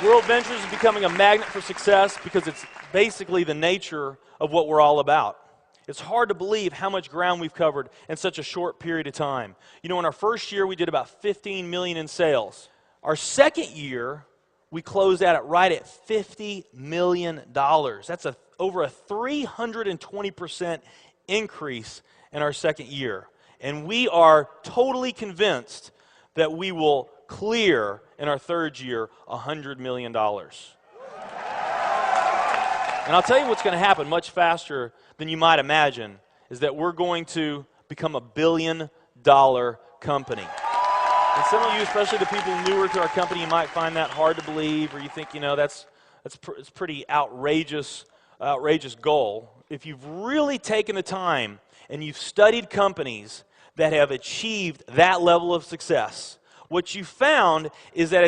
World Ventures is becoming a magnet for success because it's basically the nature of what we're all about. It's hard to believe how much ground we've covered in such a short period of time. You know, in our first year, we did about 15 million in sales. Our second year, we closed out at right at $50 million. That's over a 320% increase in our second year. And we are totally convinced that we will clear in our third year $100 million. And I'll tell you what's going to happen much faster than you might imagine is that we're going to become a $1 billion company. And some of you, especially the people newer to our company, you might find that hard to believe, or you think, you know, it's pretty outrageous goal. If you've really taken the time and you've studied companies that have achieved that level of success, what you found is that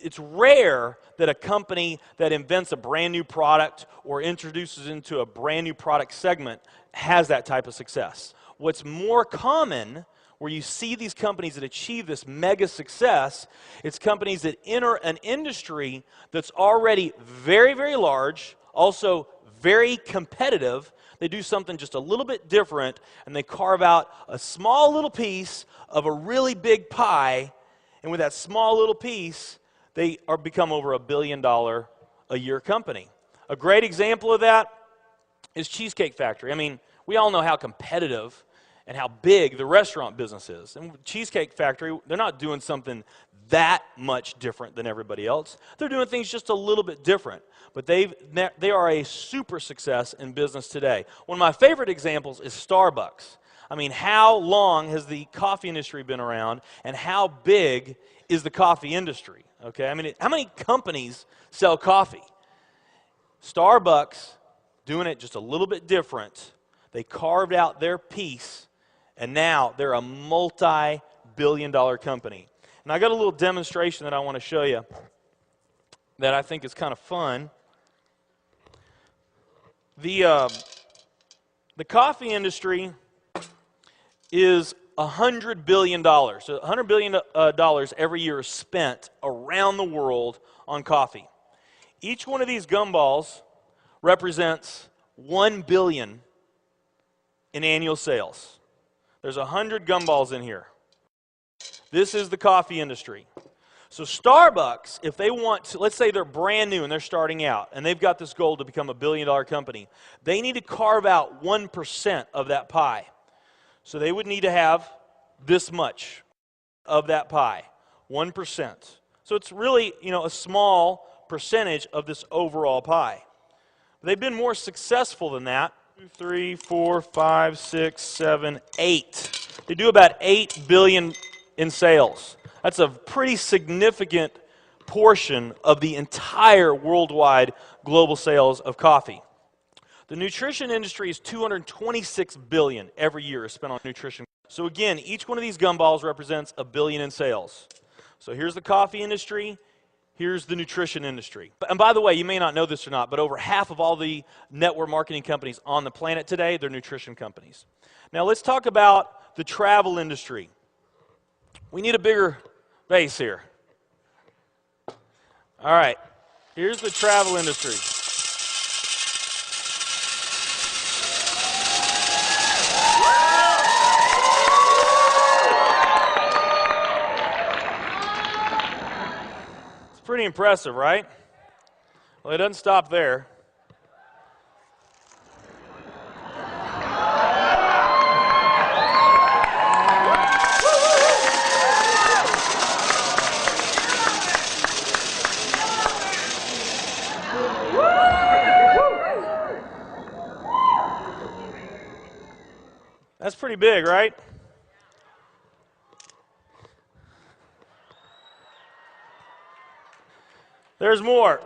it's rare that a company that invents a brand new product or introduces into a brand new product segment has that type of success. What's more common, where you see these companies that achieve this mega success, it's companies that enter an industry that's already very, very large, also very competitive. They do something just a little bit different, and they carve out a small little piece of a really big pie, and with that small little piece, they become over $1 billion a year company. A great example of that is Cheesecake Factory. I mean, we all know how competitive and how big the restaurant business is. And Cheesecake Factory, they're not doing something that much different than everybody else. They're doing things just a little bit different. But they are a super success in business today. One of my favorite examples is Starbucks. I mean, how long has the coffee industry been around, and how big is the coffee industry? Okay, I mean, how many companies sell coffee? Starbucks, doing it just a little bit different. They carved out their piece, and now they're a multi-billion-dollar company. And I got a little demonstration that I want to show you that I think is kind of fun. The coffee industry is $100 billion. So $100 billion every year is spent around the world on coffee. Each one of these gumballs represents $1 billion in annual sales. There's 100 gumballs in here. This is the coffee industry. So Starbucks, if they want to, let's say they're brand new and they're starting out, and they've got this goal to become a $1 billion company, they need to carve out 1% of that pie. So they would need to have this much of that pie, 1%. So it's really, you know, a small percentage of this overall pie. They've been more successful than that. 2, 3, 4, 5, 6, 7, 8. They do about $8 billion in sales. That's a pretty significant portion of the entire worldwide global sales of coffee. The nutrition industry is $226 billion every year is spent on nutrition. So again, each one of these gumballs represents $1 billion in sales. So here's the coffee industry, here's the nutrition industry. And by the way, you may not know this or not, but over half of all the network marketing companies on the planet today, they're nutrition companies. Now let's talk about the travel industry. We need a bigger base here. All right, here's the travel industry. Pretty impressive, right? Well, it doesn't stop there. That's pretty big, right? There's more.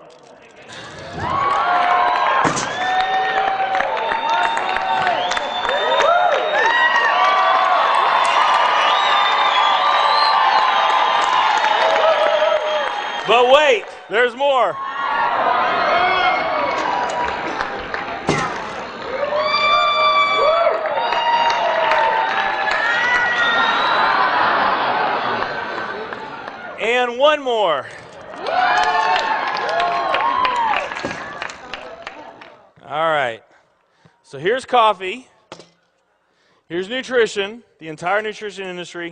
But wait, there's more. And one more. All right. So here's coffee. Here's nutrition, the entire nutrition industry.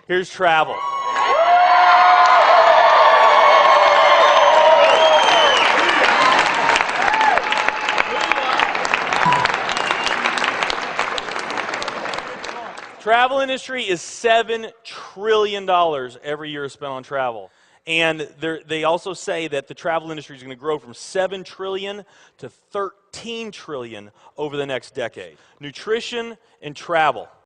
Here's travel. Travel industry is $7 trillion every year spent on travel. And they also say that the travel industry is going to grow from $7 trillion to $13 trillion over the next decade. Nutrition and travel.